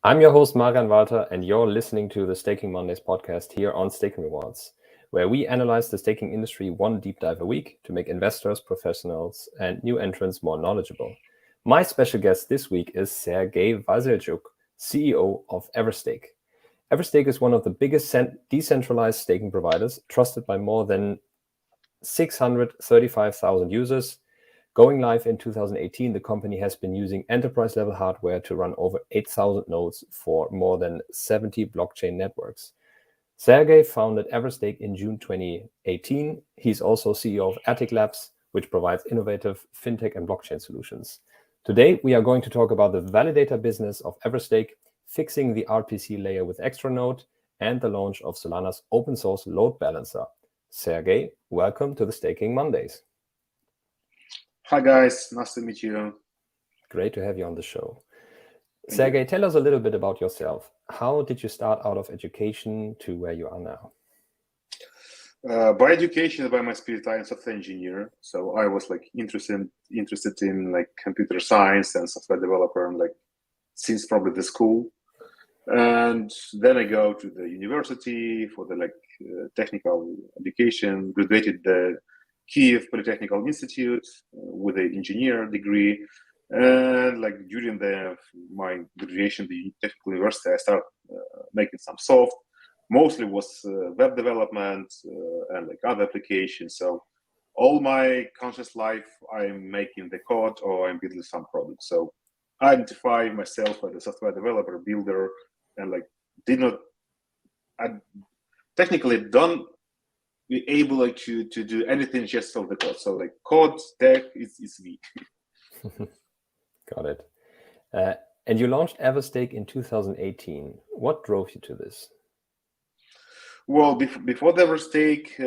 I'm your host, Marian Walter, and you're listening to the Staking Mondays podcast here on Staking Rewards, where we analyze the staking industry one deep dive a week to make investors, professionals, and new entrants more knowledgeable. My special guest this week is Sergey Vasylchuk, CEO of Everstake. Everstake is one of the biggest decentralized staking providers, trusted by more than 635,000 users. Going live in 2018, the company has been using enterprise-level hardware to run over 8,000 nodes for more than 70 blockchain networks. Sergey founded Everstake in June 2018. He's also CEO of Attic Labs, which provides innovative fintech and blockchain solutions. Today, we are going to talk about the validator business of Everstake, fixing the RPC layer with extrnode, and the launch of Solana's open source load balancer. Sergey, welcome to the Staking Mondays. Hi guys, nice to meet you. Great to have you on the show. Sergey, tell us a little bit about yourself. How did you start out of education to where you are now? By education, by my spirit, I am software engineer. So I was interested in computer science and software developer, and since probably the school. And then I go to the university for the technical education. Graduated the Kiev Polytechnical Institute with an engineer degree, and during my graduation, the technical university, I started making some soft. Mostly was web development and other applications. So all my conscious life, I'm making the code or I'm building some product. So I identify myself as a software developer, builder, and I technically don't be able to do anything just of the code. So code tech is me. Got it. And you launched Everstake in 2018. What drove you to this? Well, before the Everstake,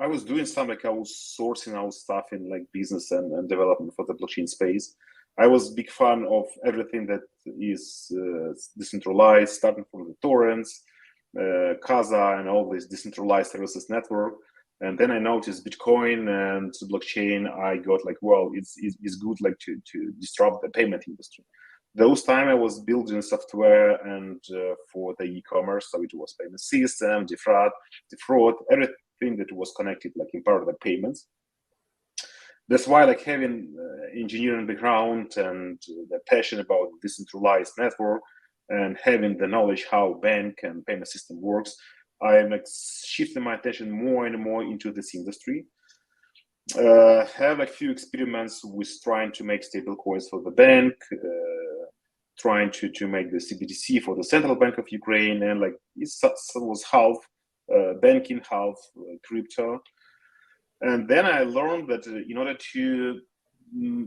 I was doing some I was sourcing out stuff in business and development for the blockchain space. I was a big fan of everything that is decentralized, starting from the torrents, Casa, and all these decentralized services network. And then I noticed Bitcoin and blockchain. I got it's good to disrupt the payment industry. Those time I was building software and for the e-commerce, so it was payment system, defraud, everything that was connected in part of the payments. That's why having engineering background and the passion about decentralized network and having the knowledge how bank and payment system works, I am shifting my attention more and more into this industry. Have a few experiments with trying to make stable coins for the bank, trying to make the CBDC for the Central Bank of Ukraine, and it was half banking, half crypto. And then I learned that in order to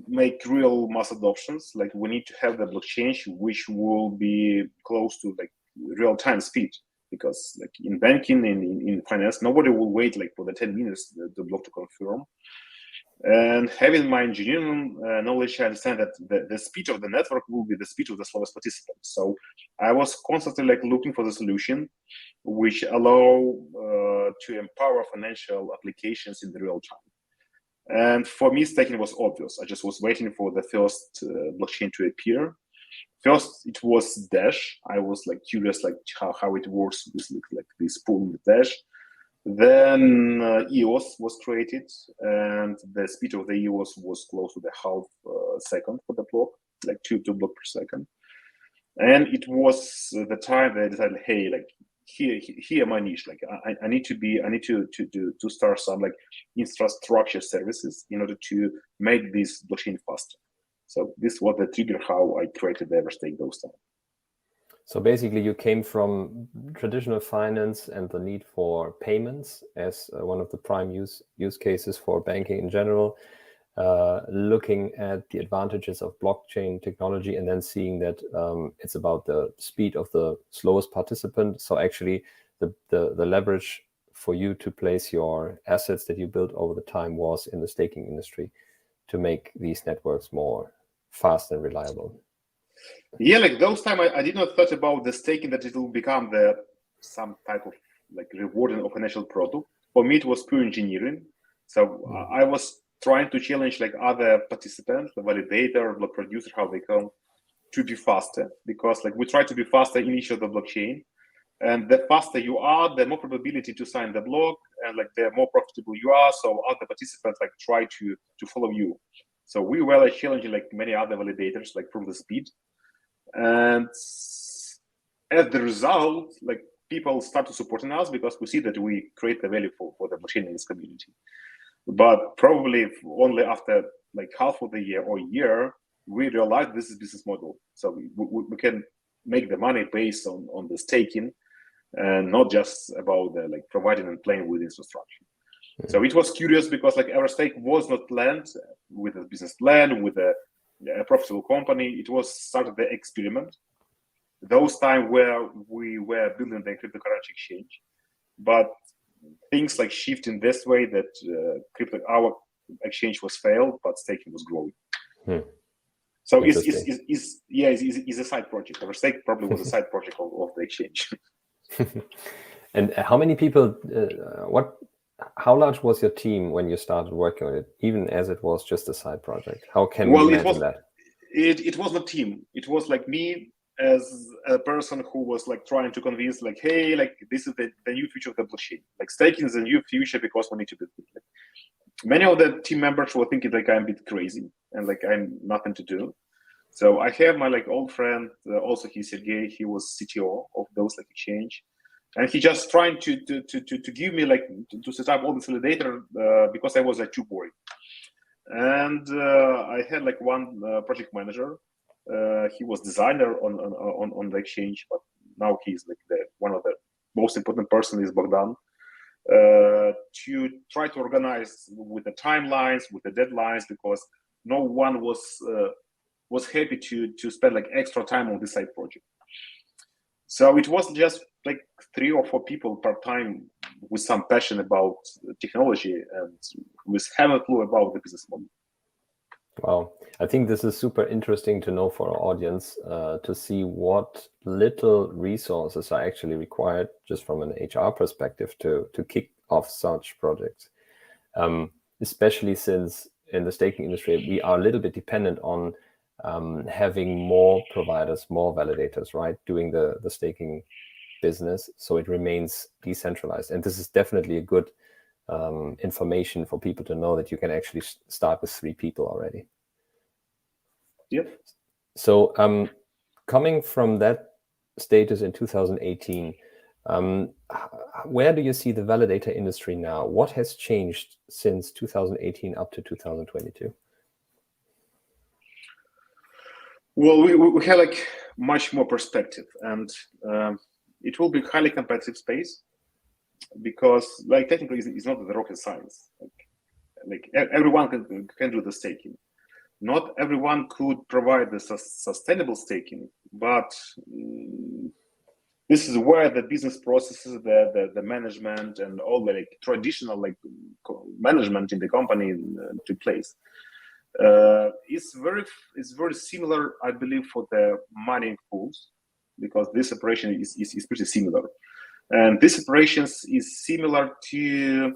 make real mass adoptions, we need to have the blockchain which will be close to real time speed, because in banking, in finance, nobody will wait for the 10 minutes the block to confirm. And having my engineering knowledge, I understand that the speed of the network will be the speed of the slowest participant. So I was constantly looking for the solution which allow to empower financial applications in the real time. And for me, staking was obvious. I just was waiting for the first blockchain to appear. First, it was Dash. I was curious how it works with this pool in the Dash. Then EOS was created, and the speed of the EOS was close to the half second for the block, 2 blocks per second. And it was the time that I decided, hey, here my niche. I need to start some infrastructure services in order to make this blockchain faster. So this was the trigger how I created the Everstake those time. So basically, you came from traditional finance and the need for payments as one of the prime use cases for banking in general, looking at the advantages of blockchain technology and then seeing that it's about the speed of the slowest participant. So actually, the leverage for you to place your assets that you built over the time was in the staking industry to make these networks more fast and reliable. Yeah, those time I did not thought about the staking, that it will become some type of rewarding or financial product. For me, it was pure engineering. So I was trying to challenge other participants, the validator, block producer, how they call, to be faster, because like we try to be faster in each of the blockchain, and the faster you are, the more probability to sign the block, and like the more profitable you are. So other participants like try to follow you. So we were like challenging like many other validators like from the speed, and as the result, like people start to supporting us because we see that we create the value for the blockchain in this community. But probably only after like half of the year or year, we realized this is business model. So we can make the money based on the staking, and not just about the like providing and playing with infrastructure. So it was curious because like Everstake was not planned with a business plan, with a profitable company. It was started the experiment. Those time where we were building the cryptocurrency exchange, but things like shift in this way that our exchange was failed, but staking was growing. So it's a side project. Everstake probably was a side project of the exchange. And how many people? How large was your team when you started working on it, even as it was just a side project? How can we imagine that? It was not a team. It was like me as a person who was like trying to convince, like, hey, like this is the new future of the blockchain. Like staking is the new future because we need to do it. Like, many of the team members were thinking like I'm a bit crazy and like I'm nothing to do. So I have my like old friend, also he's Sergey. He was CTO of those like exchange, and he just trying to give me like to set up all this validator because I was like too boring. And I had like one project manager. He was designer on the exchange, but now he's like one of the most important person is Bogdan. To try to organize with the timelines, with the deadlines, because no one was happy to spend like extra time on this side project. So it was just like 3 or 4 people per time with some passion about technology and with have a clue about the business model. Wow, I think this is super interesting to know for our audience, to see what little resources are actually required just from an HR perspective to kick off such projects. Especially since in the staking industry, we are a little bit dependent on having more providers, more validators, right, doing the staking business, so it remains decentralized. And this is definitely a good information for people to know that you can actually start with 3 people already. Yep. So coming from that status in 2018, where do you see the validator industry now? What has changed since 2018 up to 2022? Well, we have like much more perspective, and it will be highly competitive space because like technically it's not the rocket science. Like everyone can do the staking. Not everyone could provide the sustainable staking, but this is where the business processes, the management, and all the like traditional like management in the company took place. It's very similar, I believe, for the mining pools, because this operation is pretty similar, and this operations is similar to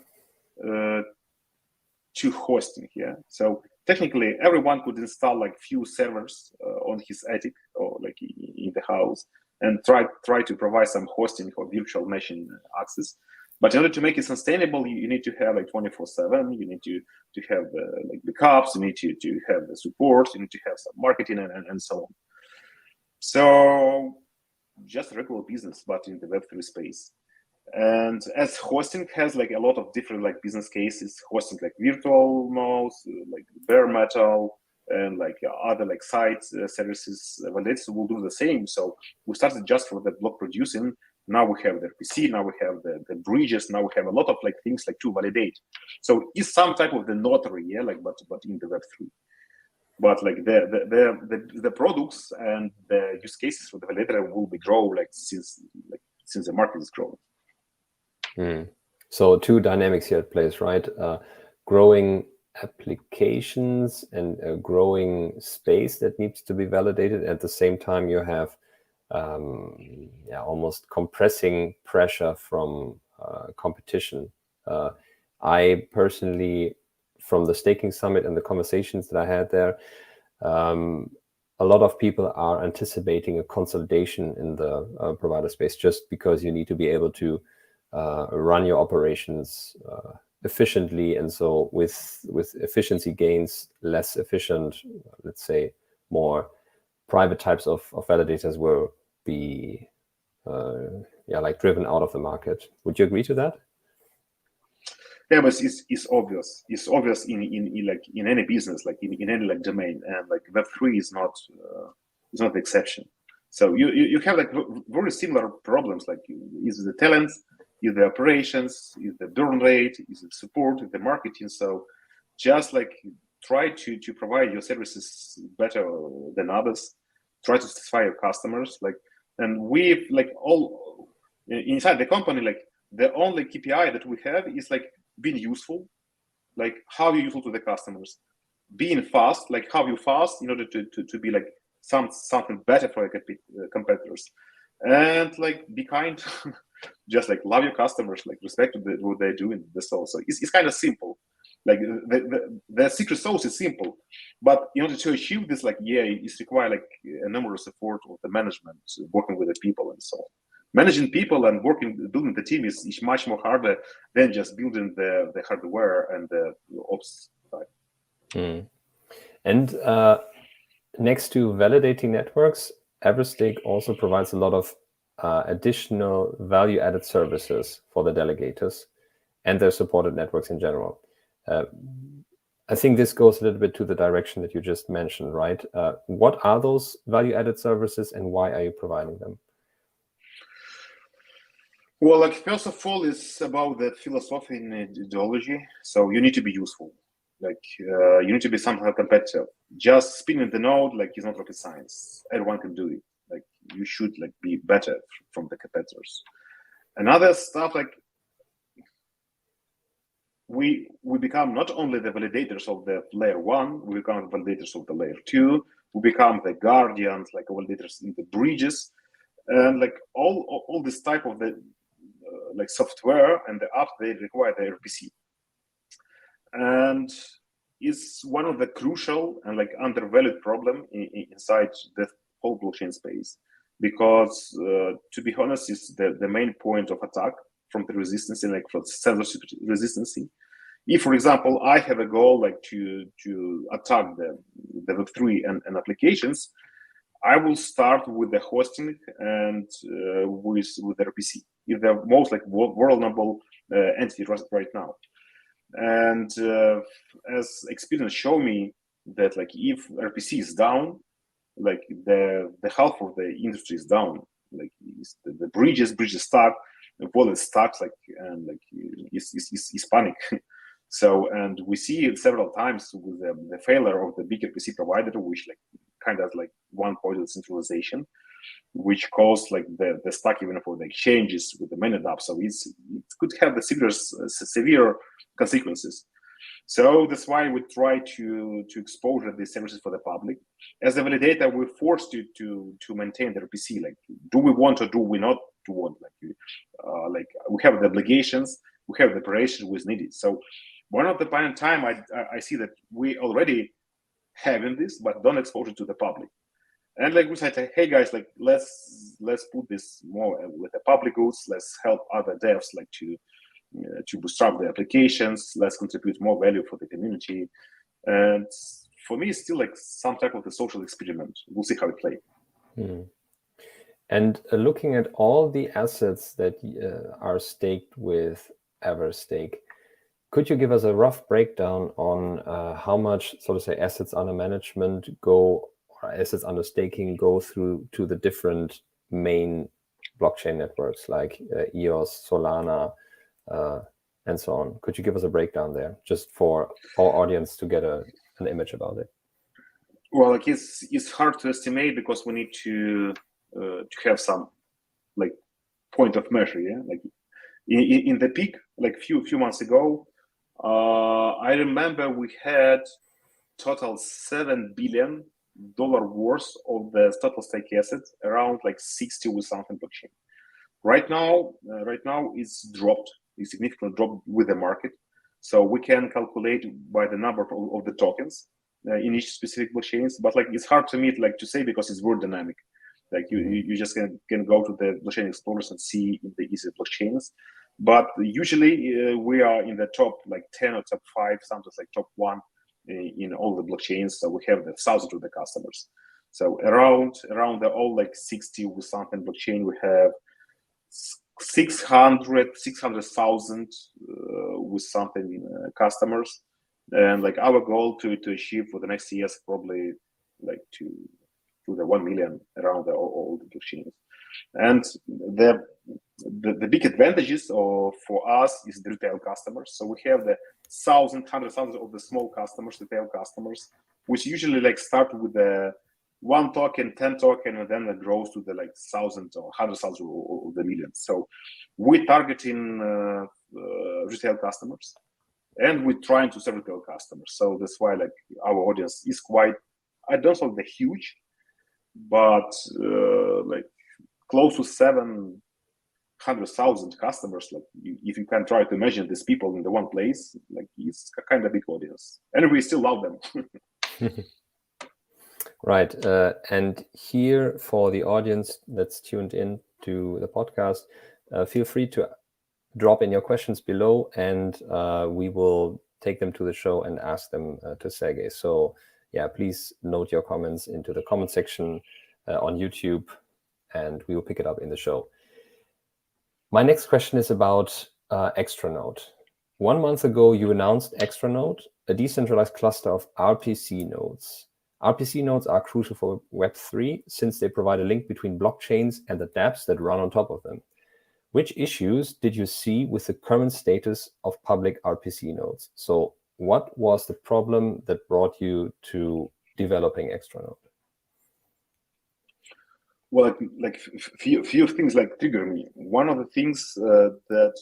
hosting. Yeah, so technically everyone could install like few servers on his attic or like in the house and try to provide some hosting or virtual machine access. But in order to make it sustainable, you need to have like 24/7. You need to have like backups. You need to have the support. You need to have some marketing and so on. So just regular business, but in the Web3 space. And as hosting has like a lot of different like business cases, hosting like virtual nodes, like bare metal, and like other like site services, validators will do the same. So we started just for the block producing. Now we have the RPC, now we have the bridges, now we have a lot of like things like to validate. So it's some type of the notary, yeah, like but in the Web3. But like the products and the use cases for the validator will be grow like since the market is growing. So 2 dynamics here at place, right? Growing applications and a growing space that needs to be validated. At the same time, you have almost compressing pressure from competition. I personally, from the staking summit and the conversations that I had there, a lot of people are anticipating a consolidation in the provider space, just because you need to be able to run your operations efficiently, and so with efficiency gains, less efficient, let's say, more private types of validators will be like driven out of the market. Would you agree to that? Yeah, but it's obvious. It's obvious in any business, like in any like domain, and like Web3 is not the exception. So you have like very similar problems. Like, is the talent, is the operations, is the burn rate, is the support, is the marketing. So just like try to provide your services better than others. Try to satisfy your customers. Like, and we like all inside the company, like the only KPI that we have is like being useful, like how you're useful to the customers, being fast, like how you fast in order to be like something better for your competitors, and like be kind, just like love your customers, like respect what they're doing. That's all. So it's kind of simple. Like the secret sauce is simple, but in order to achieve this, like it's required like a numerous effort of the management, working with the people and so on. Managing people and building the team is much more harder than just building the hardware and the ops side. And next to validating networks, Everstake also provides a lot of additional value-added services for the delegators and their supported networks in general. I think this goes a little bit to the direction that you just mentioned, right? What are those value-added services, and why are you providing them? Well, like first of all, it's about the philosophy and ideology. So you need to be useful. Like you need to be somehow competitive. Just spinning the node like is not rocket science. Everyone can do it. Like you should like be better from the competitors. Another stuff, like we become not only the validators of the layer 1, we become validators of the layer 2. We become the guardians, like validators in the bridges, and like all this type of the like software and the app, they require the RPC, and it's one of the crucial and like undervalued problem inside the whole blockchain space, because to be honest, it's the main point of attack from the resistance, like from censorship resistance. If, for example, I have a goal like to attack the Web3 and applications, I will start with the hosting and with the RPC. If the most like vulnerable entity right now, and as experience show me that like if RPC is down, like the half of the industry is down. Like the bridges stuck, the wallet stuck, like and like is panic. So, and we see it several times with the failure of the big RPC provider, which like kind of like one point of centralization, which caused like the stack even for the exchanges with the main dApp. So it could have the severe consequences. So that's why we try to expose these services for the public. As a validator, we're forced to maintain the RPC. Like, do we want or do we not want? Like we have the obligations, we have the operation was needed. So one of the point in time, I see that we already having this, but don't expose it to the public. And like we said, hey guys, like let's put this more with the public goods. Let's help other devs like to bootstrap the applications. Let's contribute more value for the community. And for me, it's still like some type of the social experiment. We'll see how it plays. And looking at all the assets that are staked with Everstake, could you give us a rough breakdown on how much, so to say, assets under management go, or assets under staking go through to the different main blockchain networks like EOS, Solana, and so on? Could you give us a breakdown there, just for our audience to get an image about it? Well, like it's hard to estimate because we need to have some like point of measure. Yeah, like in the peak, like few months ago, I remember we had total $7 billion worth of the total stake assets, around like 60 with something blockchain. Right now it's dropped. It's significantly dropped with the market. So we can calculate by the number of the tokens. in each specific blockchains, but like it's hard to me like to say because it's very dynamic. Like you just can go to the blockchain explorers and see in the easy blockchains, but usually we are in the top like 10 or top 5, sometimes like top 1 in all the blockchains. So we have the thousands of the customers. So around the all like 60 with something blockchain, we have 600,000 with something customers, and like our goal to achieve for the next years probably like to the 1 million around all the blockchains. And the big advantages for us is the retail customers. So we have the hundreds of the small customers, retail customers, which usually like start with the 1 token, 10 token, and then it grows to the like thousands or hundreds of the millions. So we're targeting retail customers, and we're trying to serve retail customers. So that's why like our audience is quite, I don't think they're huge, but like close to 700,000 customers. Like if you can try to imagine these people in the one place, like it's a kind of big audience, and we still love them. Right. And here for the audience that's tuned in to the podcast, feel free to drop in your questions below, and we will take them to the show and ask them to Sergey. So yeah, please note your comments into the comment section on YouTube, and we will pick it up in the show. My next question is about extrnode. 1 month ago, you announced extrnode, a decentralized cluster of RPC nodes. RPC nodes are crucial for Web3 since they provide a link between blockchains and the dApps that run on top of them. Which issues did you see with the current status of public RPC nodes? So what was the problem that brought you to developing extrnode? Well, like few things like trigger me. One of the things that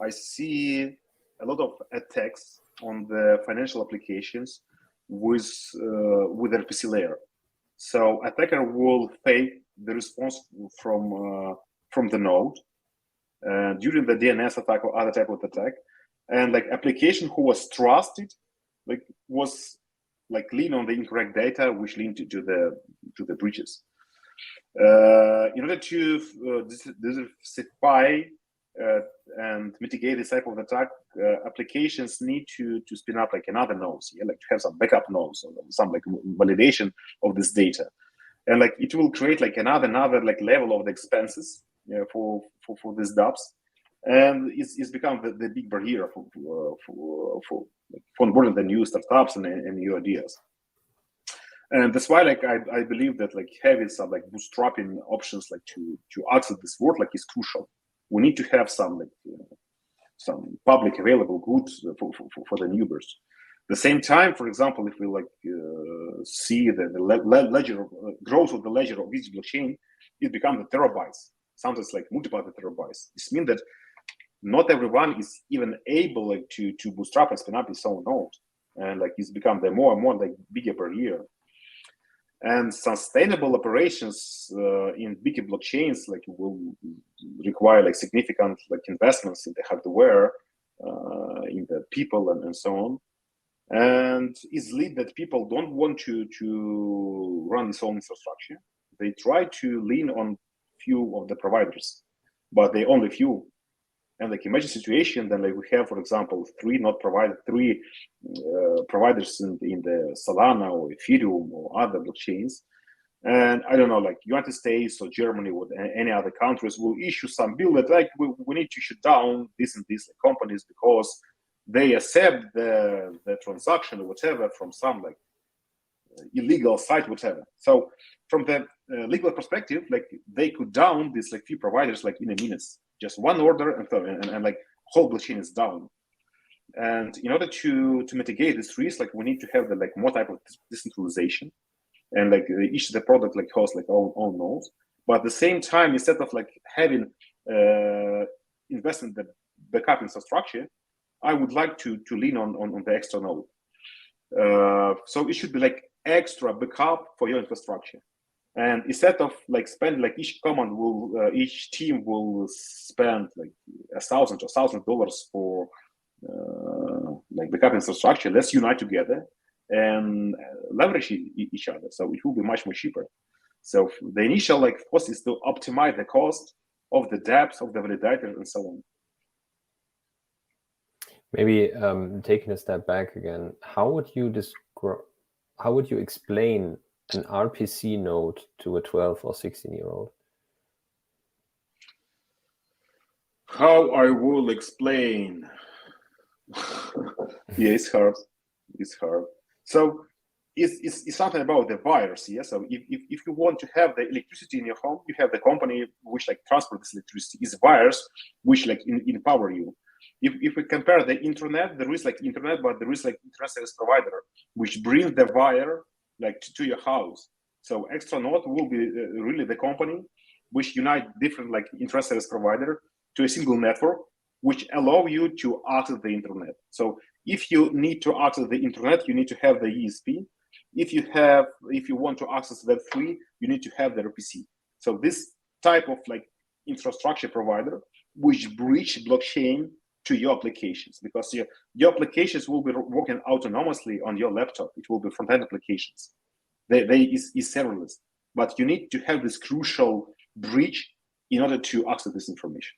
I see a lot of attacks on the financial applications with RPC layer. So attacker will fake the response from the node during the DNS attack or other type of attack, and like application who was trusted, like was like lean on the incorrect data, which lead to the breaches. In order to diversify and mitigate this type of attack, applications need to spin up like another nodes, like to have some backup nodes or some like validation of this data, and like it will create like another like level of the expenses for these dApps, and it's become the big barrier for onboarding the new startups and new ideas. And that's why like I believe that like having some like bootstrapping options like to access this world like is crucial. We need to have some like some public available goods for the newbers. At the same time, for example, if we like see the ledger growth of the ledger of each blockchain, it becomes the terabytes. Sometimes like multiple terabytes. This means that not everyone is even able like to bootstrap and spin up his own node, and like it's become the more and more like bigger barrier. And sustainable operations in bigger blockchains like will require like significant like investments in the hardware, in the people, and so on. And it's lead that people don't want to run this own infrastructure. They try to lean on few of the providers, but they only few. And like imagine situation, then like we have, for example, three providers in the Solana or Ethereum or other blockchains. And I don't know, like United States or Germany or any other countries will issue some bill that like we need to shut down this and these companies because they accept the transaction or whatever from some like illegal site, whatever. So from the legal perspective, like they could down these like few providers like in a minutes. Just one order and like whole blockchain is down. And in order to mitigate this risk, like we need to have the like more type of decentralization, and like each of the product like hosts like own nodes. But at the same time, instead of like having investment the backup infrastructure, I would like to lean on the extrnode. So it should be like extra backup for your infrastructure. And instead of like spending like each team will spend like $1,000 or $1,000 for like backup infrastructure, let's unite together and leverage each other. So it will be much more cheaper. So the initial cost is to optimize the cost of the dApps, of the validator, and so on. Maybe taking a step back again, how would you explain an RPC node to a 12 or 16-year-old? How I will explain? Yeah, it's hard. It's hard. So it's something about the buyers. Yeah. So if you want to have the electricity in your home, you have the company which transport this electricity. Is buyers which empower you. If we compare the internet, there is internet, but there is internet service provider which brings the wire to your house. So extrnode will be really the company which unite different internet service provider to a single network, which allow you to access the internet. So if you need to access the internet, you need to have the ESP. If you want to access Web3, you need to have the RPC. So this type of infrastructure provider which bridge blockchain to your applications, because your applications will be working autonomously on your laptop. It will be front-end applications. They is serverless, but you need to have this crucial bridge in order to access this information.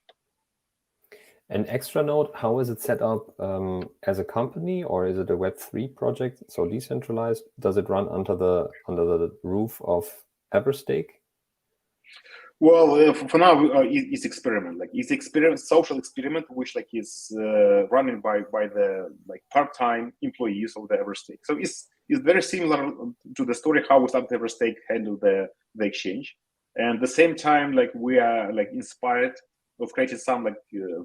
And extrnode, how is it set up as a company, or is it a Web3 project? So decentralized. Does it run under the roof of Everstake? Well, for now, it's experiment. It's social experiment, which is running by the part-time employees of the Everstake. So it's very similar to the story how we started Everstake handle the exchange, and at the same time, we are inspired of creating some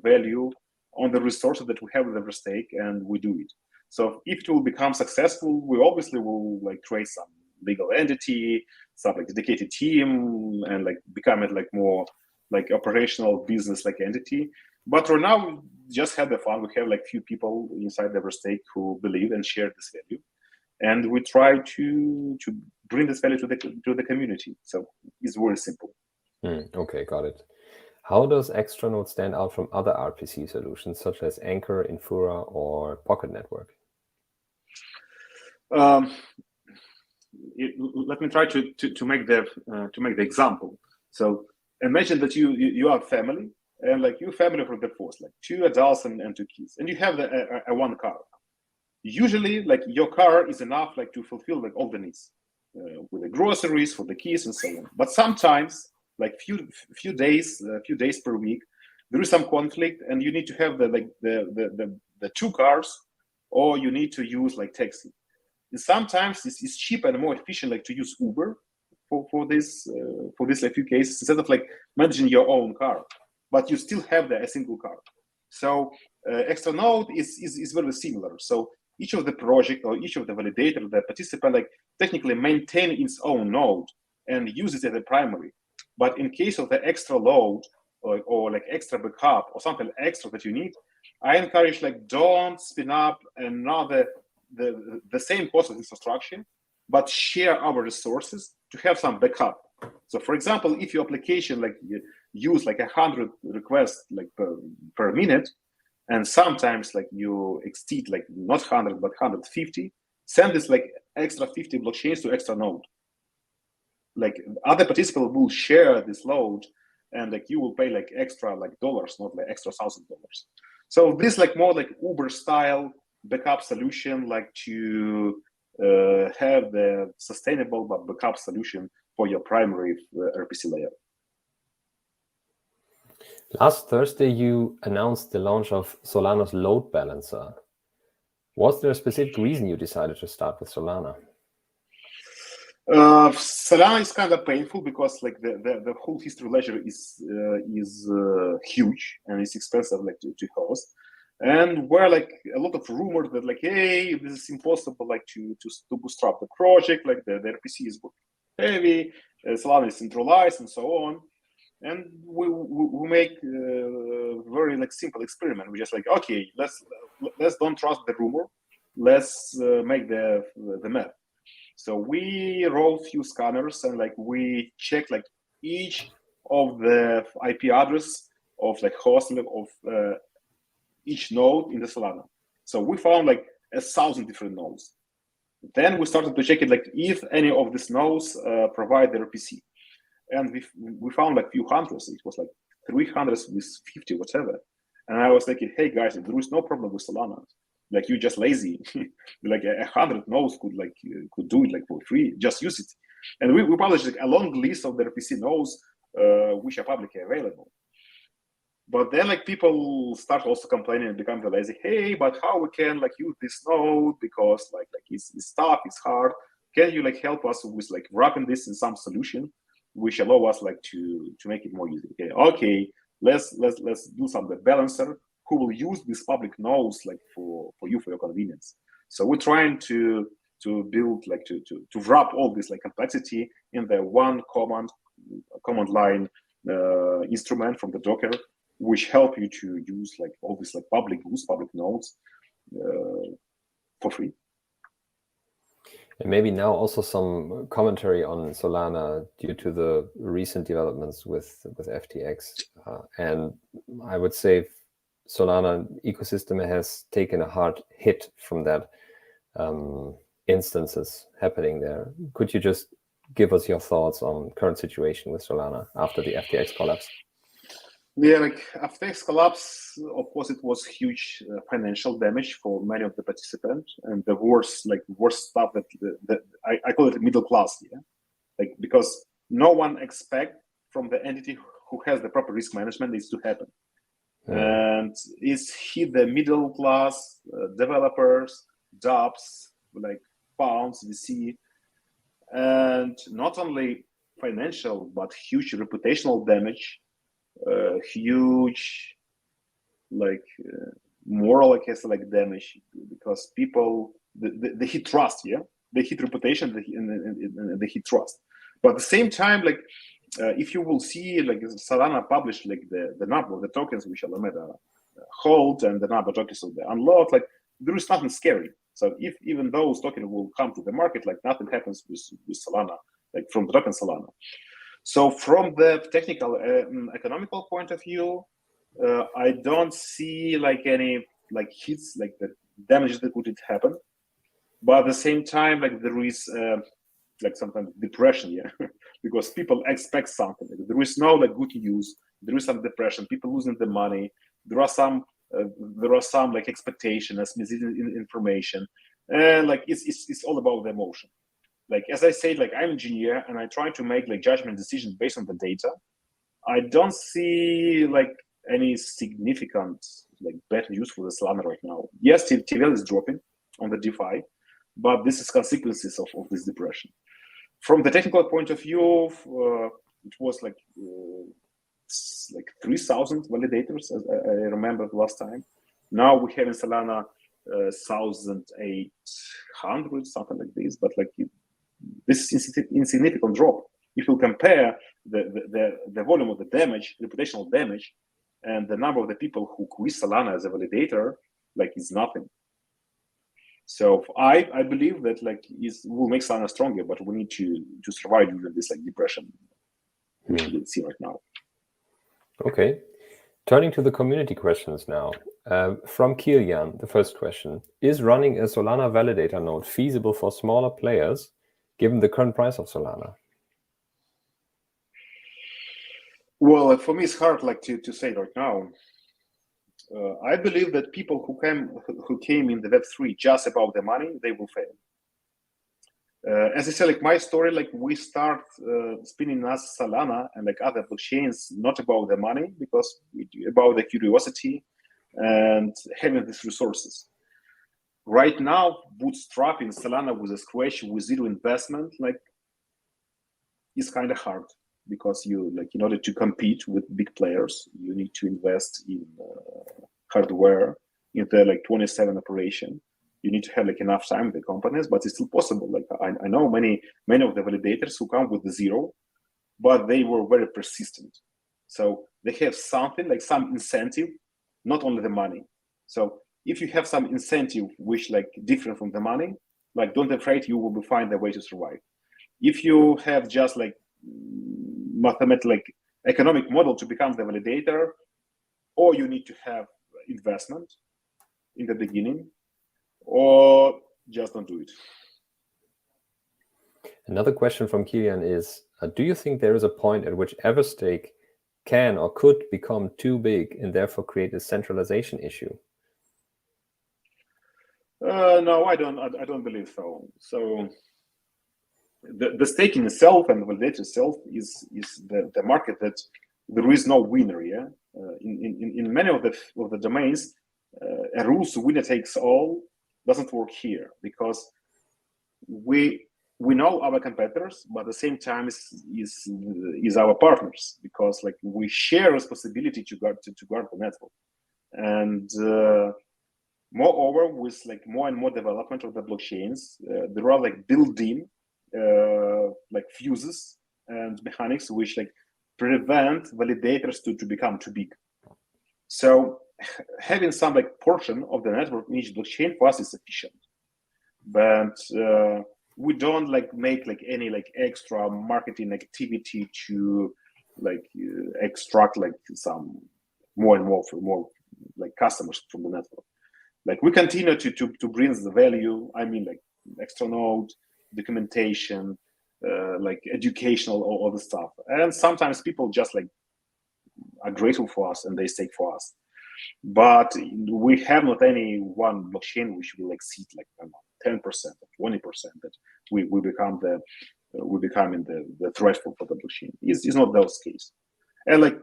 value on the resources that we have with Everstake, and we do it. So if it will become successful, we obviously will create some legal entity, some dedicated team, and become it more operational business entity. But for now, we just have the fun. We have few people inside Everstake who believe and share this value, and we try to bring this value to the community. So it's very simple. Okay, got it. How does extrnode stand out from other RPC solutions such as Anchor, Infura, or Pocket Network? Let me try to make the example. So imagine that you are a family, and your family from the force, 2 adults and 2 kids, and you have a one car. Usually, your car is enough to fulfill all the needs with the groceries for the kids and so on. But sometimes, few days per week, there is some conflict, and you need to have the 2 cars, or you need to use taxi. And sometimes it's cheaper and more efficient to use Uber for this few cases, instead of managing your own car, but you still have a single car. So extrnode is very similar. So each of the project or each of the validator, the participant technically maintain its own node and use it as a primary. But in case of the extra load or extra backup or something extra that you need, I encourage don't spin up another the same cost of infrastructure, but share our resources to have some backup. So for example, if your application use 100 requests per minute, and sometimes you exceed not 100 but 150, send this extra 50 blockchains to extrnode. Other participants will share this load, and you will pay extra dollars, not extra $1,000. So this more Uber style backup solution, to have the sustainable but backup solution for your primary RPC layer. Last Thursday, you announced the launch of Solana's load balancer. Was there a specific reason you decided to start with Solana? Solana is kind of painful because the whole history ledger is huge and it's expensive to host, and where a lot of rumors that hey, this is impossible to bootstrap the project, the RPC is heavy, Solana is centralized and so on. And we make very simple experiment. We just okay, let's don't trust the rumor, let's make the math. So we roll few scanners and we check each of the IP address of host of each node in the Solana. So we found 1,000 different nodes. Then we started to check it, like if any of these nodes provide the RPC, and we found like few hundreds. It was like 300 with 50, whatever. And I was thinking, hey guys, there is no problem with Solana. Like you're just lazy. Like 100 nodes could do it like for free. Just use it. And we published like a long list of the RPC nodes which are publicly available. But then like people start also complaining and become lazy. Hey, but how we can like use this node because like it's tough, it's hard. Can you like help us with like wrapping this in some solution which allow us like to make it more easy? Okay, let's do some balancer who will use these public nodes like for your convenience. So we're trying to build like to wrap all this like complexity in the one command line instrument from the Docker, which help you to use like all these like public nodes for free. And maybe now also some commentary on Solana due to the recent developments with FTX. And I would say Solana ecosystem has taken a hard hit from that instances happening there. Could you just give us your thoughts on current situation with Solana after the FTX collapse? Yeah, like FTX collapse, of course, it was huge financial damage for many of the participants, and the worst stuff that I call it middle class, yeah, like because no one expect from the entity who has the proper risk management this to happen, and it's hit the middle class developers, dApps like Pounds, VC, and not only financial but huge reputational damage. Huge like moral like damage because people they hit trust, yeah, they hit reputation, they hit trust. But at the same time, like if you will see like Solana published like the number of the tokens which Alameda hold and the number of tokens of the unlock, like there is nothing scary. So if even those tokens will come to the market, like nothing happens with Solana, like from the token Solana. So from the technical economical point of view, I don't see like any like hits, like the damage that could happen. But at the same time, like there is like sometimes depression, yeah, because people expect something. Like, there is no like good news. There is some depression. People losing the money. There are some like expectation as misleading information, and like it's all about the emotion. Like as I said, like I'm an engineer and I try to make like judgment decisions based on the data. I don't see like any significant like bad news for the Solana right now. Yes, TVL is dropping on the DeFi, but this is consequences of this depression. From the technical point of view, it was like 3,000 validators, as I remember last time. Now we have in Solana 1,800, something like this, but like this is insignificant drop. If you compare the volume of the damage, reputational damage, and the number of the people who quit Solana as a validator, like it's nothing. So I believe that like will make Solana stronger, but we need to survive during this like depression which we see right now. Okay, turning to the community questions now. From Kilian, the first question: is running a Solana validator node feasible for smaller players, given the current price of Solana? Well, for me, it's hard like to say right now. I believe that people who came in the Web3 just about the money, they will fail. As I said, like my story, like we start spinning as Solana and like other blockchains, not about the money, because about the curiosity and having these resources. Right now, bootstrapping Solana with a scratch with zero investment, like, is kind of hard because you like in order to compete with big players, you need to invest in hardware, in the like 27 operation. You need to have like enough time with the companies, but it's still possible. Like I know many of the validators who come with the zero, but they were very persistent. So they have something like some incentive, not only the money. So if you have some incentive which like different from the money, like don't afraid, you will find a way to survive. If you have just like mathematical like economic model to become the validator, or you need to have investment in the beginning, or just don't do it. Another question from Kilian is, do you think there is a point at which Everstake can or could become too big and therefore create a centralization issue? No, I don't believe so. So the staking itself and the validator itself is the market that there is no winner. Yeah, in many of the domains, a rules winner takes all doesn't work here, because we know our competitors, but at the same time is our partners, because like we share responsibility to guard the network. And moreover, with like more and more development of the blockchains, there are like built-in like fuses and mechanics which like prevent validators to become too big. So having some like portion of the network in each blockchain for us is sufficient, but we don't like make like any like extra marketing activity to like extract like some more and more like customers from the network. Like we continue to bring the value. I mean, like extrnode, documentation, like educational, all the stuff. And sometimes people just like are grateful for us and they stake for us. But we have not any one blockchain which will exceed like 10% or 20% that we become the threshold for the blockchain. It's not those case, and like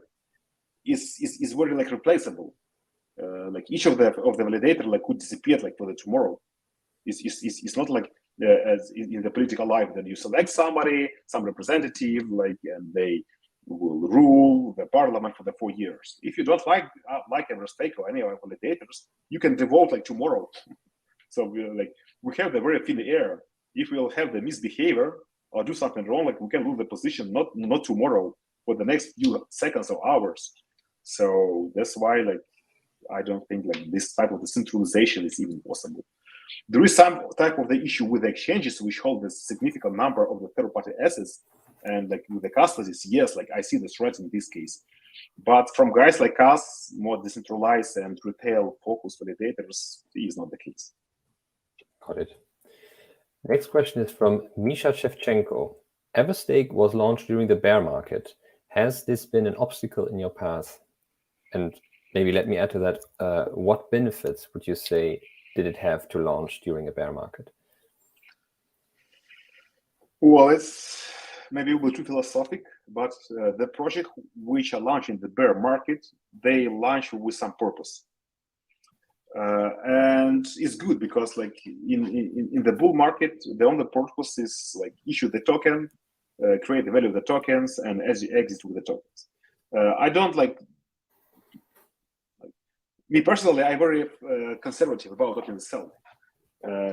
is very like replaceable. Like each of the validator like could disappear like for the tomorrow. It's not like as in the political life that you select somebody, some representative, like, and they will rule the parliament for the 4 years. If you don't like Everstake or any of our validators, you can devote like tomorrow. So we have the very thin air. If we'll have the misbehavior or do something wrong, like we can lose the position not tomorrow, for the next few seconds or hours. So that's why like I don't think like this type of decentralization is even possible. There is some type of the issue with the exchanges which hold a significant number of the third-party assets, and like with the custodies, yes, like I see the threat in this case. But from guys like us, more decentralized and retail-focused validators, is not the case. Got it. Next question is from Misha Shevchenko. Everstake was launched during the bear market. Has this been an obstacle in your path? And maybe let me add to that, what benefits would you say did it have to launch during a bear market? Well, it's maybe a little too philosophic, but the project which are launched in the bear market, they launch with some purpose. And it's good because like in the bull market, the only purpose is like issue the token, create the value of the tokens, and as you exit with the tokens. I don't like me personally, I'm very conservative about token itself.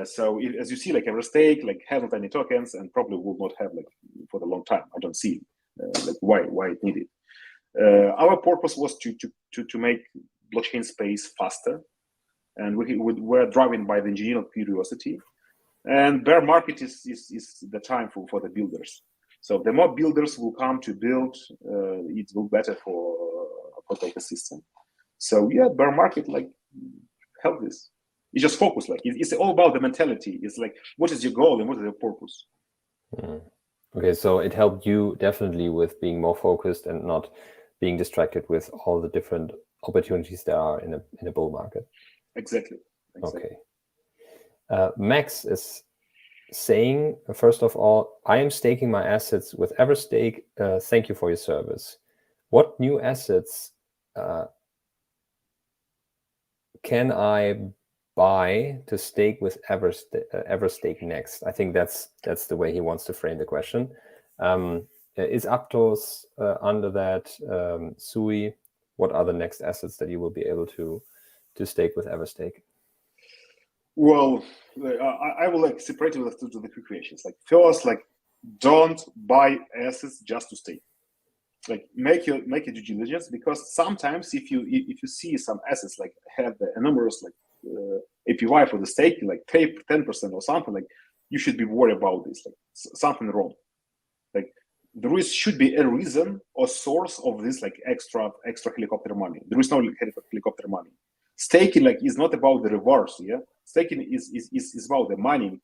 So as you see, like Everstake, like hasn't any tokens and probably will not have like for the long time. I don't see like why it needed. Our purpose was to make blockchain space faster, and we're driven by the engineering curiosity. And bear market is the time for the builders. So the more builders will come to build, it will better for the ecosystem. So yeah, bear market like help this. You just focus, like it's all about the mentality. It's like what is your goal and what is your purpose. Okay, so it helped you definitely with being more focused and not being distracted with all the different opportunities there are in a bull market. Exactly. Okay. Max is saying, first of all, I am staking my assets with Everstake. Thank you for your service. What new assets can I buy to stake with Everstake next? I think that's the way he wants to frame the question. Is Aptos under that? Sui, what are the next assets that you will be able to stake with Everstake? Well, I will like separate it with the quick creations. Like first, like don't buy assets just to stake. Like make your due diligence, because sometimes if you see some assets like have the numerous like APY for the stake like 10% or something, like you should be worried about this, like something wrong. Like there should be a reason or source of this like extra helicopter money. There is no helicopter money. Staking like is not about the rewards. Yeah, staking is about the mining.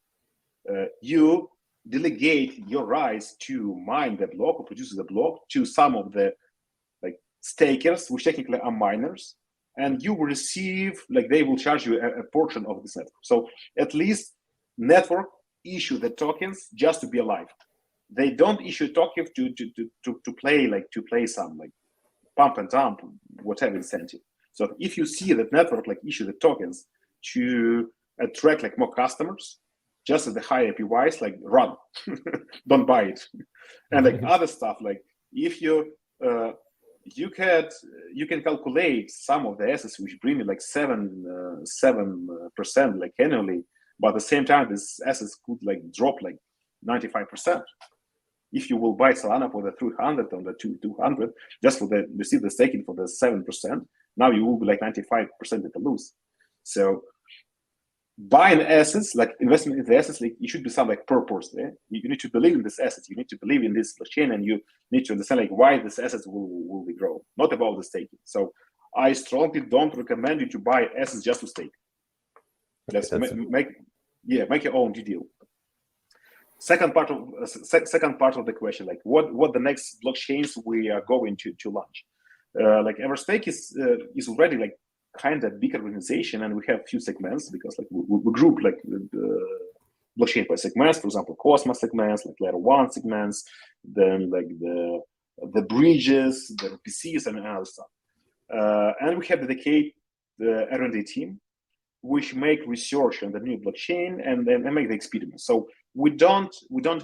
You delegate your rights to mine the block or produce the block to some of the like stakers, which technically are miners, and you will receive, like they will charge you a portion of this network. So at least network issue the tokens just to be alive. They don't issue tokens to play some like pump and dump, whatever incentive. So if you see that network like issue the tokens to attract like more customers, just at the high APYs, like run, don't buy it. And like other stuff, like if you you can calculate some of the assets which bring you like 7% like annually, but at the same time, these assets could like drop like 95%. If you will buy Solana for the 300 on the 200, just for the receive the staking for the 7%, now you will be like 95% at the lose. So buying assets, like investment in the assets, like it should be some like purpose there. You need to believe in this asset. You need to believe in this blockchain, and you need to understand like why this assets will grow, not about the staking. So I strongly don't recommend you to buy assets just to stake. Just make your own deal. Second part of the question, like what the next blockchains we are going to launch. Like Everstake is already like kind of big organization, and we have few segments because like we group like the blockchain by segments. For example, Cosmos segments, like layer 1 segments, then like the bridges, the RPCs, and other stuff. And we have dedicated the R&D team, which make research on the new blockchain and make the experiments. So we don't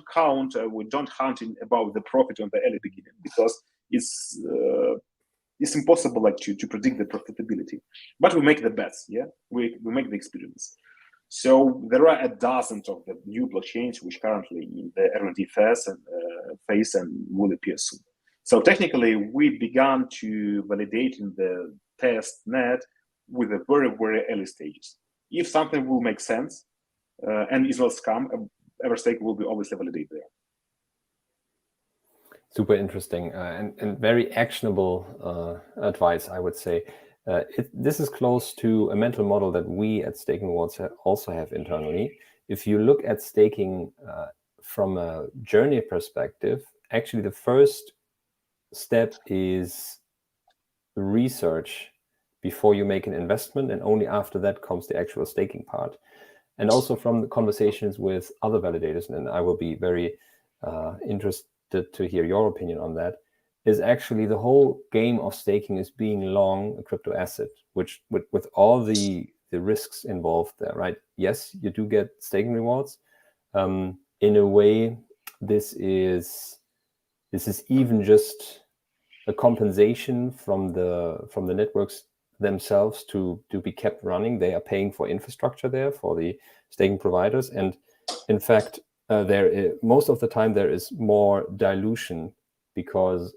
hunt about the profit on the early beginning, because it's impossible like to predict the profitability. But we make the bets, yeah. We make the experiments. So there are a dozen of the new blockchains which currently in the R&D phase and will appear soon. So technically, we began to validate in the test net with the very, very early stages. If something will make sense and is not scam, Everstake will be obviously validated there. Super interesting and very actionable advice, I would say. This is close to a mental model that we at Staking Rewards also have internally. If you look at staking from a journey perspective, actually the first step is research before you make an investment, and only after that comes the actual staking part. And also from the conversations with other validators, and I will be very interested to hear your opinion on that, is actually the whole game of staking is being long a crypto asset, which with all the risks involved there, right? Yes, you do get staking rewards. In a way, this is even just a compensation from the networks themselves to be kept running. They are paying for infrastructure there for the staking providers, and in fact, most of the time there is more dilution because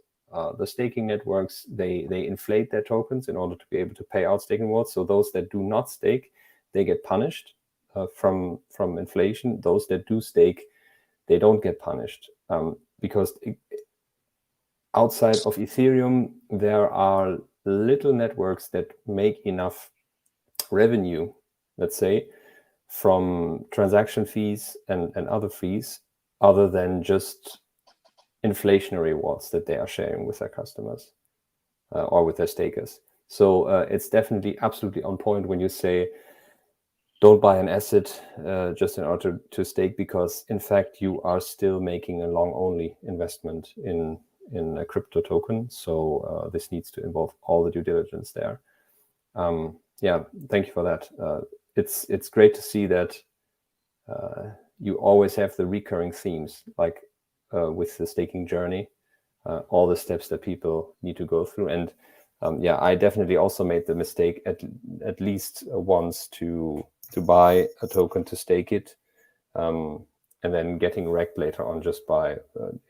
the staking networks they inflate their tokens in order to be able to pay out staking rewards. So those that do not stake, they get punished from inflation. Those that do stake, they don't get punished because outside of Ethereum, there are little networks that make enough revenue, let's say, from transaction fees and other fees, other than just inflationary rewards that they are sharing with their customers or with their stakers. So it's definitely absolutely on point when you say, don't buy an asset just in order to stake, because in fact, you are still making a long-only investment in a crypto token. So this needs to involve all the due diligence there. Yeah, thank you for that. It's great to see that you always have the recurring themes, like with the staking journey, all the steps that people need to go through. And yeah, I definitely also made the mistake at least once to buy a token to stake it, and then getting wrecked later on just by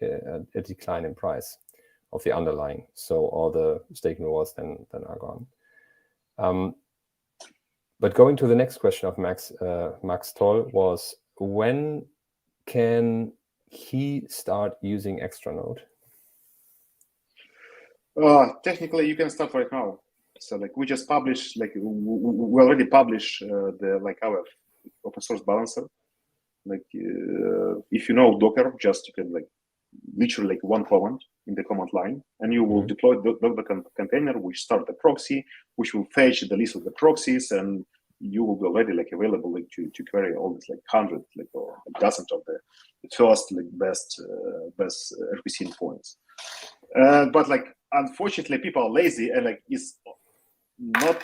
a decline in price of the underlying. So all the staking rewards then are gone. But going to the next question of Max Toll was, when can he start using extrnode? Technically, you can start right now. So like we just published, like we already published our open source balancer. Like if you know Docker, just you can like literally like one command in the command line, and you will deploy the Docker container, which start the proxy, which will fetch the list of the proxies, and you will be already like available like to query all these like hundreds like or like dozens of the first like best RPC endpoints. But like unfortunately, people are lazy, and like it's not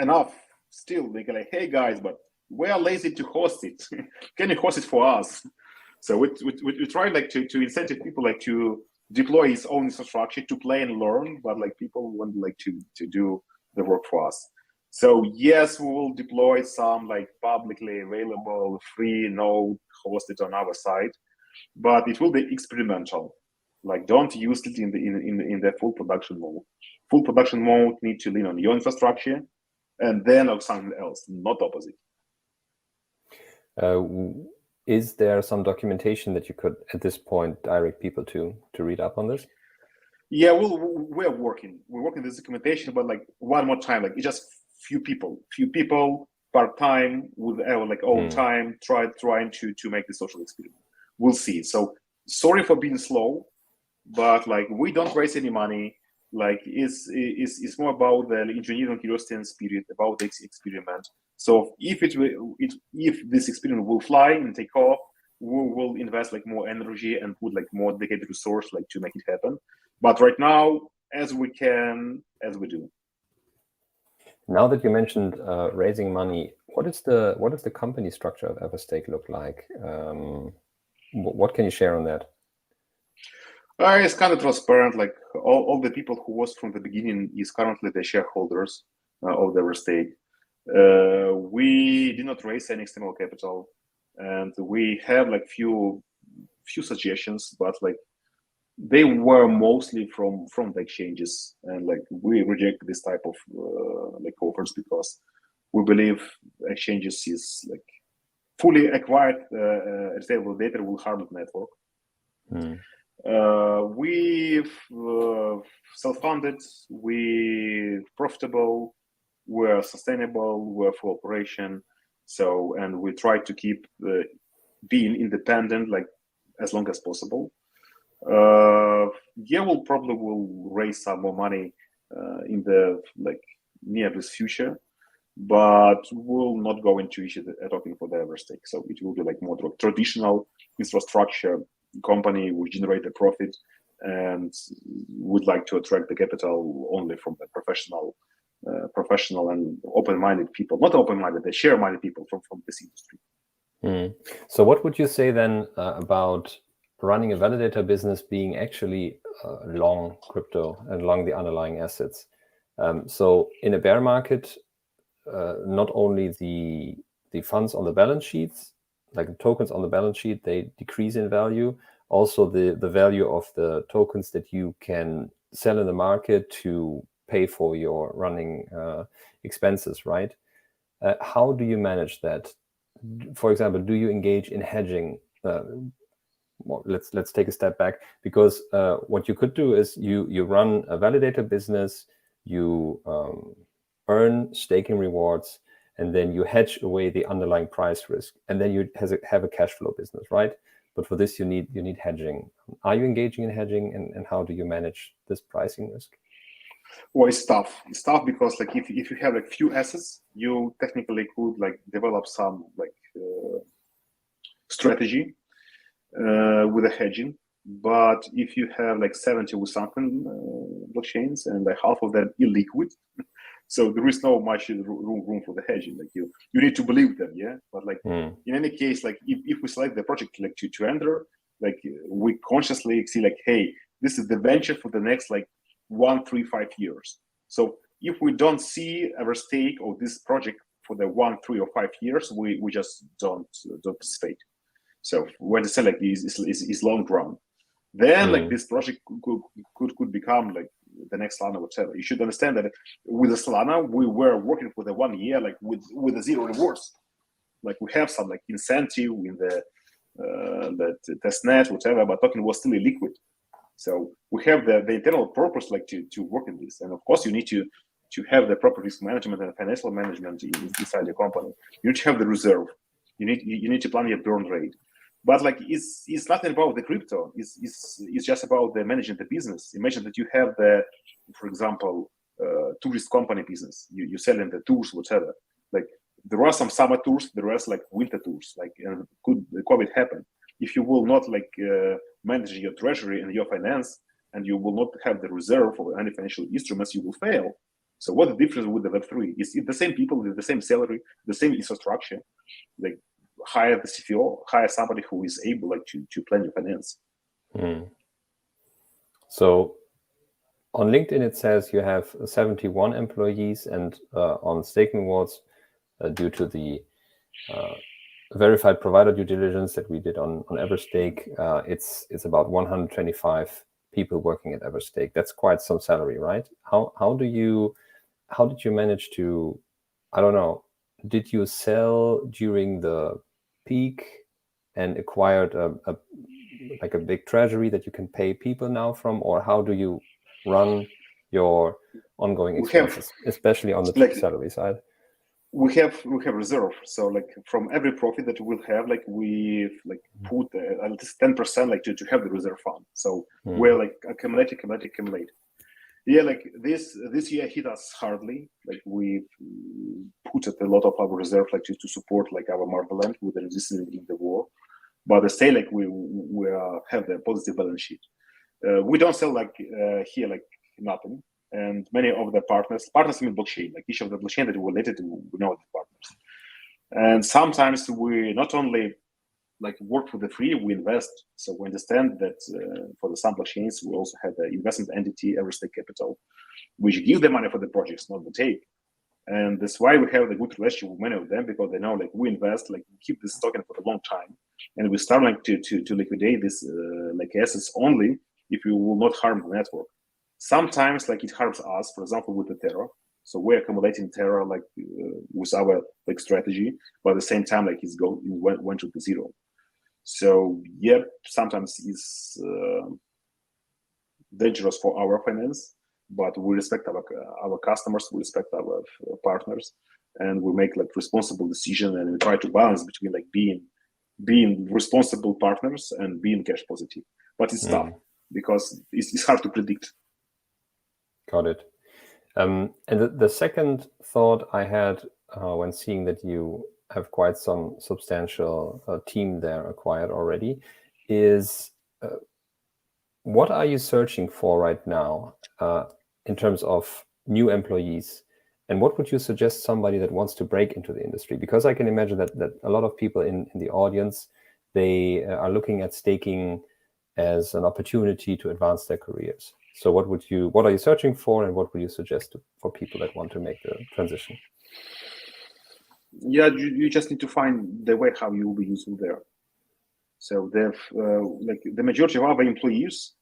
enough still. They go like, hey guys, but we are lazy to host it. Can you host it for us? So we try like to incentive people like to deploy his own infrastructure to play and learn, but like people want like to do the work for us. So yes, we will deploy some like publicly available free node hosted on our side, but it will be experimental. Like don't use it in the full production mode. Full production mode need to lean on your infrastructure, and then on something else, not opposite. Is there some documentation that you could, at this point, direct people to read up on this? Yeah, we're working this documentation, but like one more time, like it's just few people part time with our like own time trying to make the social experiment. We'll see. So sorry for being slow, but like we don't raise any money. Like it's more about the engineering curiosity and spirit about the experiment. So if this experiment will fly and take off, we will invest like more energy and put like more dedicated resource like to make it happen. But right now, as we can, as we do. Now that you mentioned raising money, what is the company structure of Everstake look like? What can you share on that? It's kind of transparent. Like all the people who was from the beginning is currently the shareholders of the Everstake. We did not raise any external capital, and we have like few suggestions, but like they were mostly from the exchanges, and like we reject this type of like offers because we believe exchanges is like fully acquired retail validator will harm the network. We've self-funded, we're profitable, we're sustainable, we're full operation. So, and we try to keep being independent like as long as possible. Yeah, we'll probably will raise some more money in the like nearest future, but we'll not go into issue talking for the Everstake. So it will be like more traditional infrastructure company which generate a profit and would like to attract the capital only from the professional and open-minded people, not open-minded, they share-minded people from this industry. So what would you say then about running a validator business being actually long crypto and long the underlying assets? So in a bear market, not only the funds on the balance sheets, like the tokens on the balance sheet, they decrease in value. Also, the value of the tokens that you can sell in the market to pay for your running expenses, right? How do you manage that? For example, do you engage in hedging? Well, let's take a step back, because what you could do is you run a validator business, you earn staking rewards, and then you hedge away the underlying price risk, and then you have a cash flow business, right? But for this, you need hedging. Are you engaging in hedging, and how do you manage this pricing risk? Well, it's tough. It's tough because like if you have like few assets, you technically could like develop some like strategy with a hedging. But if you have like 70 with something blockchains and like half of them illiquid, so there is no much room for the hedging. Like you need to believe them, yeah. But like in any case, like if we select the project like to enter, like we consciously see like, hey, this is the venture for the next like 1, 3, 5 years. So if we don't see Everstake or this project for the 1, 3, or 5 years, we just don't participate. So when the select is long run, then like this project could become like the next Solana, whatever. You should understand that with the Solana, we were working for the 1 year like with a zero rewards. Like we have some like incentive in the test net, whatever, but token was still illiquid. So we have the internal purpose like to work in this, and of course you need to have the proper risk management and financial management inside the company. You need to have the reserve. You need to plan your burn rate. But like it's nothing about the crypto. It's just about the managing the business. Imagine that you have for example, tourist company business. You're selling the tours, whatever. Like there are some summer tours, there are like winter tours. Like could the COVID happen? If you will not like manage your treasury and your finance, and you will not have the reserve for any financial instruments, you will fail. So what the difference with the Web3 is? If the same people with the same salary, the same infrastructure, like hire the CFO, hire somebody who is able like to plan your finance. So on LinkedIn, it says you have 71 employees, and on Staking Awards, due to the verified provider due diligence that we did on Everstake, it's about 125 people working at Everstake. That's quite some salary, right? How did you manage to, I don't know, did you sell during the peak and acquired a big treasury that you can pay people now from, or how do you run your ongoing expenses, especially on the like, salary side? We have reserve. So like from every profit that we'll have, like we like put at least 10% like to have the reserve fund. So we're like accumulate. Yeah, like this year hit us hardly. Like we put a lot of our reserve like to support like our motherland with the resistance in the war. But still, like we have the positive balance sheet. We don't sell like here like nothing. And many of the partners in blockchain, like each of the blockchain that we're related to, we know the partners. And sometimes we not only like work for the free, we invest. So we understand that for the some blockchains, we also have the investment entity, Everstake Capital, which give the money for the projects, not the take. And that's why we have the good relationship with many of them, because they know like we invest, like we keep this token for a long time, and we start like to liquidate this like assets only if you will not harm the network. Sometimes like it harms us, for example, with the Terra. So we're accumulating Terra like with our like strategy, but at the same time like it went to the zero. So yeah, sometimes it's dangerous for our finance, but we respect our customers, we respect our partners, and we make like responsible decision, and we try to balance between like being responsible partners and being cash positive. But it's tough because it's hard to predict. Got it. And the second thought I had when seeing that you have quite some substantial team there acquired already is what are you searching for right now in terms of new employees? And what would you suggest somebody that wants to break into the industry? Because I can imagine that a lot of people in the audience, they are looking at staking as an opportunity to advance their careers. So what are you searching for, and what would you suggest for people that want to make the transition? Yeah, you just need to find the way how you will be useful there. So like the majority of our employees,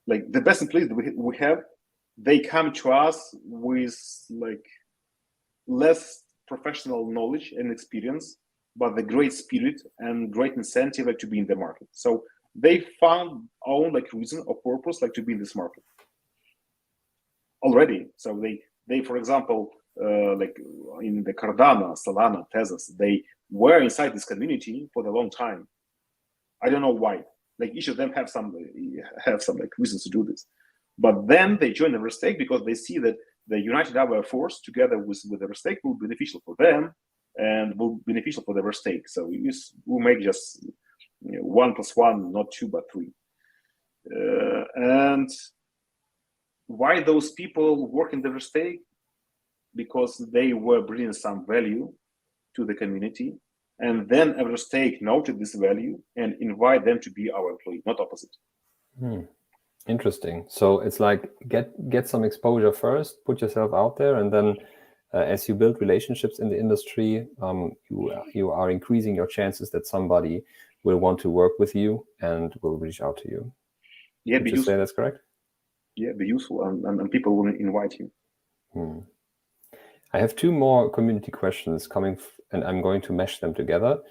like the best employees that we have, they come to us with like less professional knowledge and experience, but the great spirit and great incentive like to be in the market. So they found own like reason or purpose like to be in this market already. So they for example, like in the Cardano, Solana, Tezos, they were inside this community for a long time. I don't know why. Like each of them have some like reasons to do this, but then they join Everstake because they see that the united our force together with Everstake will be beneficial for them and will be beneficial for the Everstake. So we make just 1 + 1, not 2 but 3. And why those people work in the Everstake? Because they were bringing some value to the community, and then Everstake noted this value and invite them to be our employee, not opposite. Interesting. So it's like get some exposure first, put yourself out there, and then as you build relationships in the industry, you are increasing your chances that somebody will want to work with you and will reach out to you. Yeah, Would you say that's correct? Yeah, be useful, and people will invite you. I have 2 more community questions coming, and I'm going to mesh them together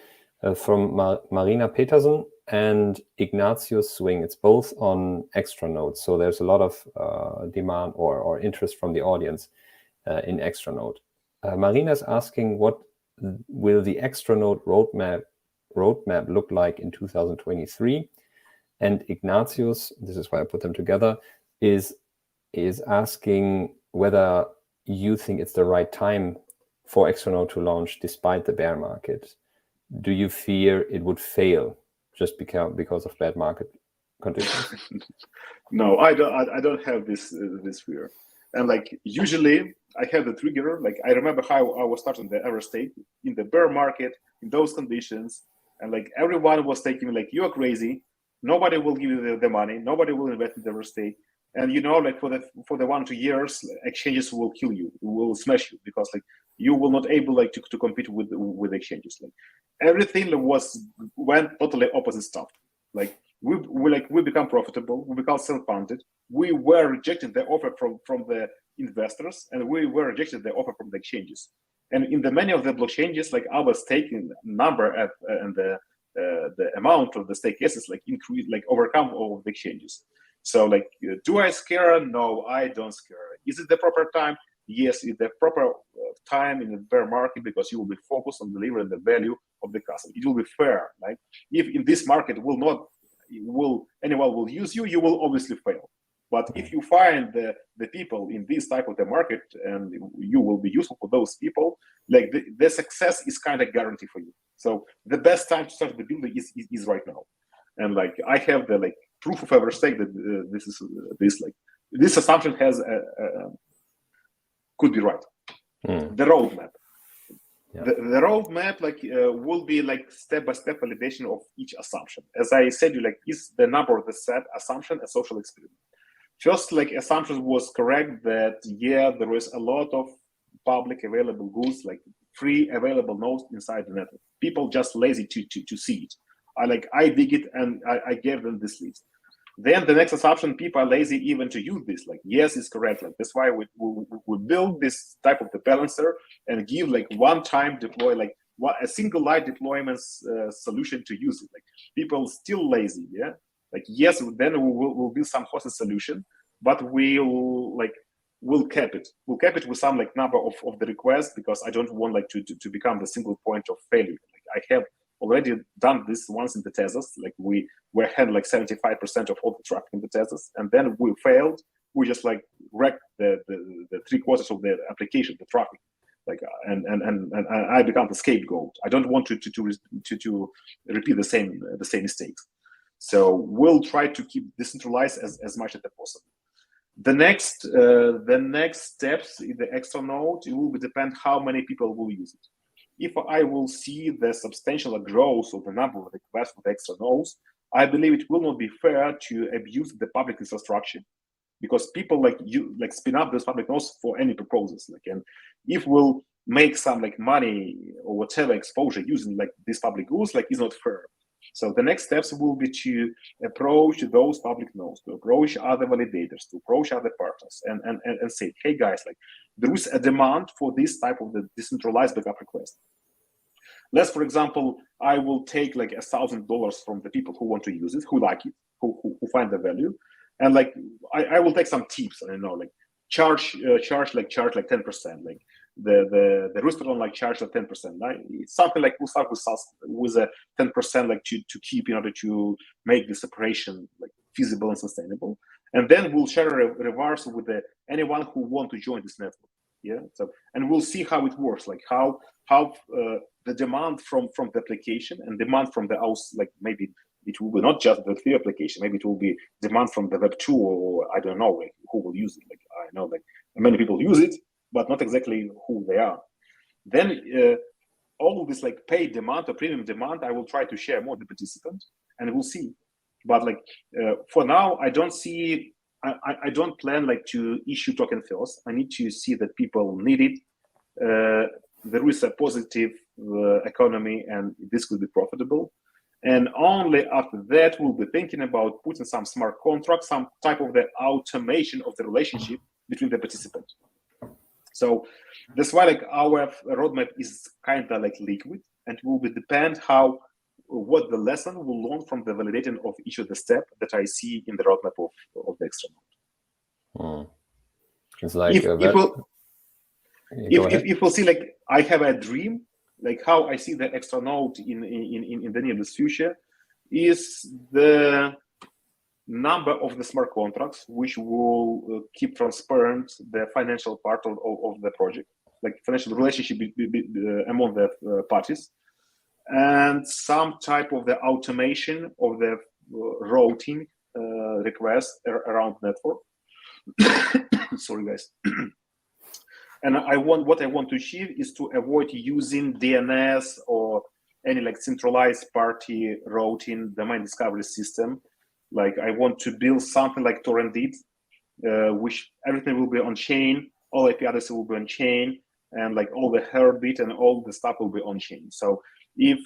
from Marina Peterson and Ignatius Swing. It's both on extrnode, so there's a lot of demand or interest from the audience in extrnode. Marina is asking, what will the extrnode roadmap roadmap look like in 2023? And Ignatius, this is why I put them together, is asking whether you think it's the right time for extrnode to launch despite the bear market. Do you fear it would fail just because of bad market conditions? No, I don't have this fear. And like usually I have the trigger. Like I remember how I was starting the Everstake in the bear market in those conditions, and like everyone was taking me like, you're crazy. Nobody will give you the money. Nobody will invest in the Everstake. And you know, like for the 1 or 2 years, exchanges will kill you, will smash you, because like you will not able like to compete with exchanges. Like everything went totally opposite stuff. Like we become profitable, we become self-funded. We were rejecting the offer from the investors, and we were rejecting the offer from the exchanges. And in the many of the blockchains, like our staking number and the amount of the stake assets like increase, like overcome all of the exchanges. So like, do I scare? No, I don't scare. Is it the proper time? Yes, it's the proper time in the bear market, because you will be focused on delivering the value of the customer. It will be fair. Like if in this market anyone will use you, you will obviously fail. But if you find the people in this type of the market and you will be useful for those people, like the success is kind of guaranteed for you. So the best time to start the building is right now. And like I have the like proof of Everstake that this assumption has could be right. The roadmap. Yeah. The roadmap will be like step-by-step validation of each assumption. As I said, is the number of the set assumption a social experiment? First, like assumption was correct that there is a lot of public available goods, like free available nodes inside the network. People just lazy to see it. I dig it and I gave them this list. Then the next assumption, people are lazy even to use this. Like, yes, it's correct. Like that's why we build this type of the balancer and give like one-time deploy, like a single light deployment solution to use it. Like people still lazy, yeah. Like yes, then we'll build some hosted solution, but we'll cap it. We'll cap it with some like number of the requests, because I don't want like to become the single point of failure. Like I have already done this once in the Tezos. Like we had like 75% of all the traffic in the Tezos, and then we failed. We just like wrecked the 3/4 of the application, the traffic. Like and I become the scapegoat. I don't want to repeat the same mistakes. So we'll try to keep decentralized as much as possible. The next steps in the extrnode, it will depend how many people will use it. If I will see the substantial growth of the number of requests for the extrnodes, I believe it will not be fair to abuse the public infrastructure, because people spin up those public nodes for any purposes. And if we'll make some money or whatever exposure using these public goods, is not fair. So the next steps will be to approach those public nodes, to approach other validators, to approach other partners, and say, hey guys, there is a demand for this type of the decentralized backup request. Let's, for example, I will take $1,000 from the people who want to use it, who like it, who find the value, and I will take some tips. I don't know, charge 10%, the restaurant charge 10%. It's something we'll start with a 10% to keep in order to make this operation feasible and sustainable, and then we'll share a reverse with anyone who want to join this network. Yeah, so and we'll see how it works, how the demand from the application and demand from the house, maybe it will be not just the Web3 application, maybe it will be demand from the Web2, or I don't know who will use it. I know many people use it, but not exactly who they are. Then all of this paid demand or premium demand, I will try to share more with the participants, and we'll see. But for now, I don't see. I don't plan to issue token first. I need to see that people need it. There is a positive economy, and this could be profitable. And only after that, we'll be thinking about putting some smart contracts, some type of the automation of the relationship between the participants. So that's why our roadmap is kind of liquid, and will be depend what the lesson will learn from the validating of each of the steps that I see in the roadmap of the extrnode. It's if we'll see, I have a dream like how I see the extrnode in the nearest future is the number of the smart contracts which will keep transparent the financial part of the project, like financial relationship among the parties, and some type of the automation of the routing request around network. Sorry, guys. And what I want to achieve is to avoid using DNS or any like centralized party routing domain discovery system. Like I want to build something like Torrent did, which everything will be on chain, all IP addresses will be on chain, and like all the heartbeat and all the stuff will be on chain. So if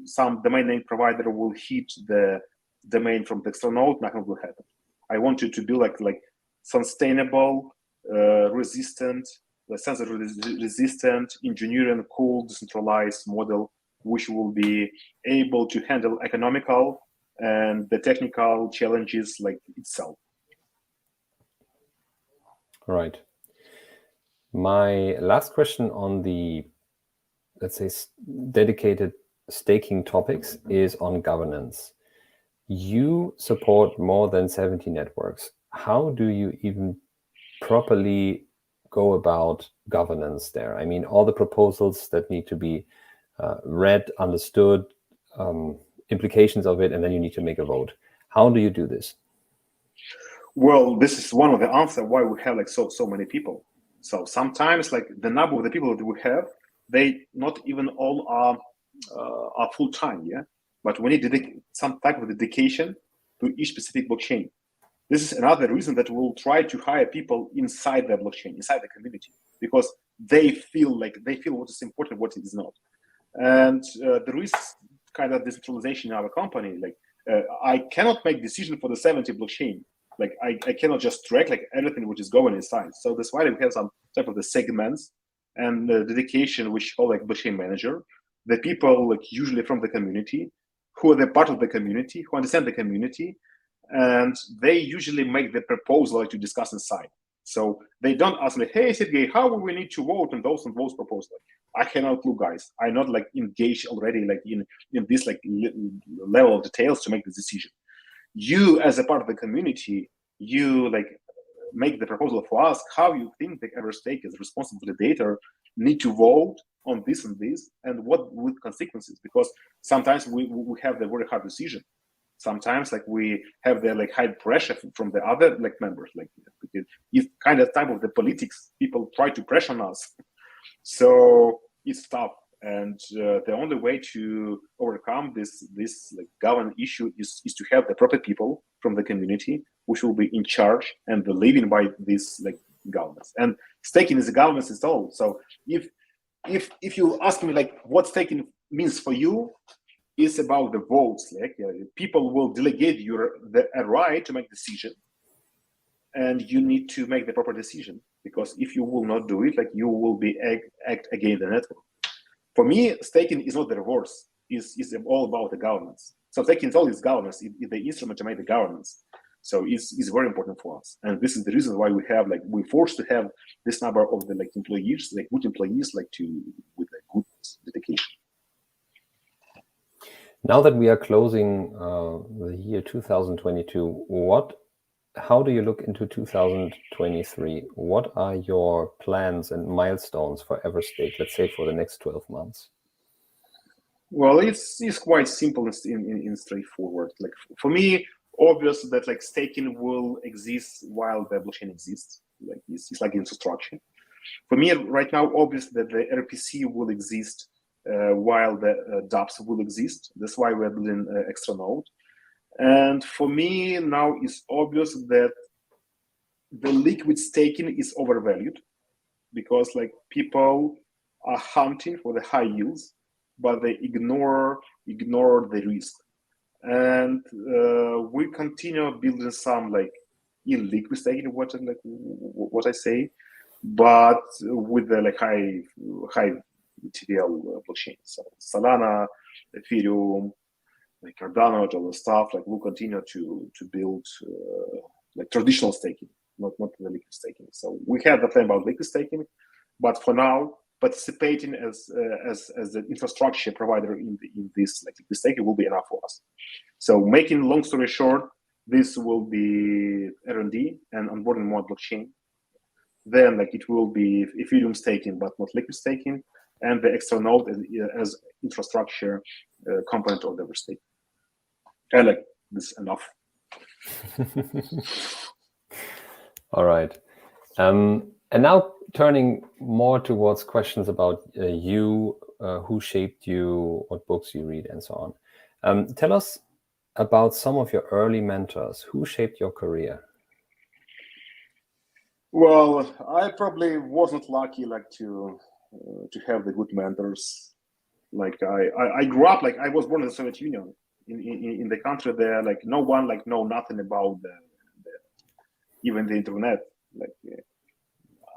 some domain name provider will hit the domain from the externode, nothing will happen. I want you to build like sustainable, resistant, sensor resistant, engineering cool, decentralized model, which will be able to handle economical and the technical challenges like itself. Right. My last question on the, let's say, dedicated staking topics is on governance. You support more than 70 networks. How do you even properly go about governance there? I mean, all the proposals that need to be read, understood, implications of it, and then you need to make a vote. How do you do this? Well, this is one of the answers why we have like so many people. So sometimes like the number of the people that we have, they not even all are full time, yeah. But we need some type of dedication to each specific blockchain. This is another reason that we'll try to hire people inside the blockchain, inside the community, because they feel what is important, what is not. And there is kind of decentralization in our company. Like I cannot make decision for the 70 blockchain. Like I cannot just track like everything which is going inside. So that's why we have some type of the segments and the dedication which call like blockchain manager. The people like usually from the community, who are the part of the community, who understand the community, and they usually make the proposal like, to discuss inside. So they don't ask me, hey Sergey, how will we need to vote on those proposals? I cannot look, guys. I'm not like engaged already like in this like level of details to make the decision. You as a part of the community, you like make the proposal for us how you think the Everstake as a responsible validator need to vote on this and this, and what with consequences, because sometimes we have the very hard decision. Sometimes like we have the like high pressure from the other like members, like it's kind of type of the politics, people try to pressure on us. So it's tough, and the only way to overcome this like governance issue is to have the proper people from the community which will be in charge and the living by this like governance. And staking is a governance installed. So if you ask me like what staking means for you, it's about the votes. Like people will delegate a right to make decision, and you need to make the proper decision, because if you will not do it, like you will be act against the network. For me, staking is not the reverse. It's all about the governance. So staking is always governance. It's the instrument to make the governance. So it's very important for us, and this is the reason why we're forced to have this number of the like employees, like good employees, like with a good dedication. Now that we are closing the year 2022, how do you look into 2023? What are your plans and milestones for Everstake, let's say for the next 12 months? Well, it's quite simple and straightforward. Like for me, obvious that like staking will exist while the blockchain exists. Like it's like infrastructure. For me right now, obvious that the RPC will exist while the dApps will exist. That's why we're building extrnode. And for me now it's obvious that the liquid staking is overvalued, because like people are hunting for the high yields, but they ignore the risk. And we continue building some like illiquid staking, what I say, but with the like high TVL blockchain. So Solana, Ethereum, like Cardano, all the stuff, like we'll continue to build like traditional staking, not the liquid staking. So we have the plan about liquid staking, but for now participating as the infrastructure provider in this stake will be enough for us. So making long story short, this will be R&D and onboarding more blockchain. Then it will be Ethereum staking, but not liquid staking, and the extrnode as infrastructure component of the Everstake. And this is enough. All right. And now turning more towards questions about you, who shaped you, what books you read, and so on. Tell us about some of your early mentors. Who shaped your career? Well, I probably wasn't lucky to have the good mentors. I grew up I was born in the Soviet Union, in the country there. No one know nothing about even the internet.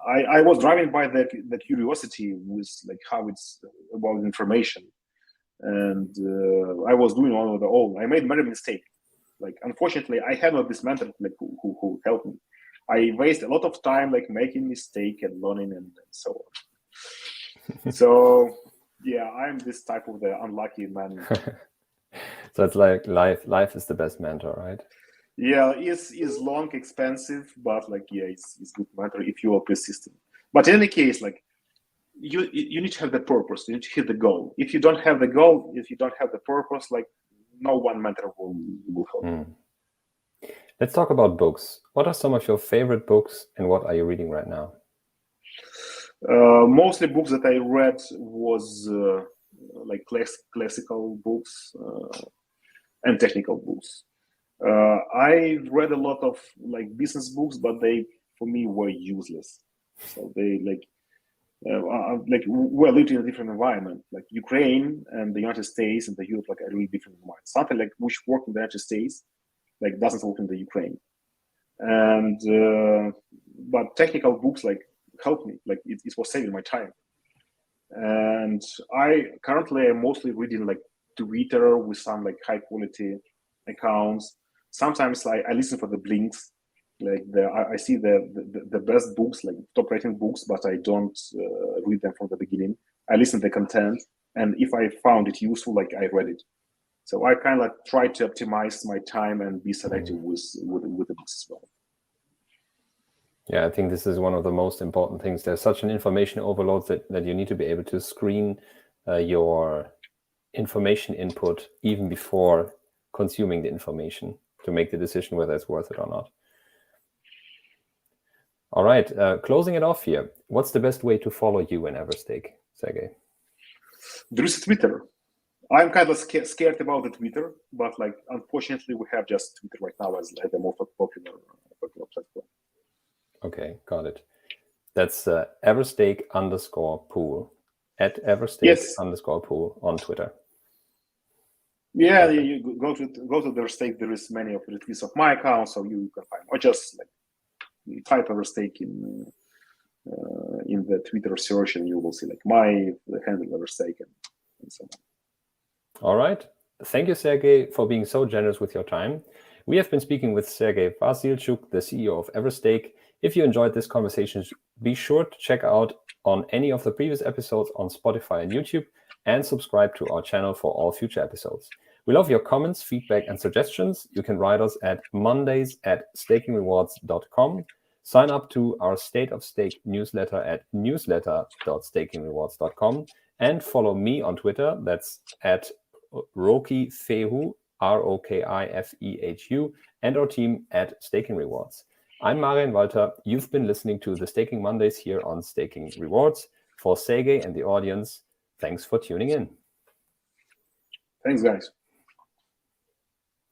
I was driving by the curiosity with how it's about information, and I was doing all of the own. I made many mistakes. Unfortunately, I had not this mentor who helped me. I waste a lot of time making mistake and learning and so on. So yeah, I'm this type of the unlucky man. So it's life is the best mentor, right? Yeah, it's long, expensive, but it's good mentor if you are persistent. But in any case, you need to have the purpose. You need to hit the goal. If you don't have the goal, if you don't have the purpose, no one mentor will help. Let's talk about books. What are some of your favorite books, and what are you reading right now? Mostly books that I read was classical books and technical books. I read a lot of business books, but they for me were useless. So they we lived in a different environment. Ukraine and the United States and the Europe are really different environments. Something which worked in the United States doesn't work in the Ukraine. And but technical books helped me. It was saving my time. And I currently am mostly reading Twitter with some high quality accounts. Sometimes I listen for the blinks. I see the best books, top rating books, but I don't read them from the beginning. I listen to the content, and if I found it useful, I read it. So I kind of try to optimize my time and be selective with the books as well. Yeah, I think this is one of the most important things. There's such an information overload that you need to be able to screen your information input even before consuming the information to make the decision whether it's worth it or not. All right, closing it off here. What's the best way to follow you in Everstake, Sergey? There is Twitter. I'm kind of scared about the Twitter, but unfortunately we have just Twitter right now as the most popular platform. Okay, got it. That's Everstake_pool at Everstake_pool on Twitter. Yeah, you go to Everstake. There is many of the tweets of my account, so you can find, or just type Everstake in the Twitter search, and you will see my handle Everstake and so on. All right. Thank you, Sergey, for being so generous with your time. We have been speaking with Sergey Vasylchuk, the CEO of Everstake. If you enjoyed this conversation, be sure to check out on any of the previous episodes on Spotify and YouTube, and subscribe to our channel for all future episodes. We love your comments, feedback, and suggestions. You can write us at mondays@stakingrewards.com. Sign up to our State of Stake newsletter at newsletter.stakingrewards.com, and follow me on Twitter. That's at Rokifehu, Rokifehu, and our team at Staking Rewards. I'm Marian Walter. You've been listening to the Staking Mondays here on Staking Rewards. For Sergey and the audience, thanks for tuning in. Thanks, guys.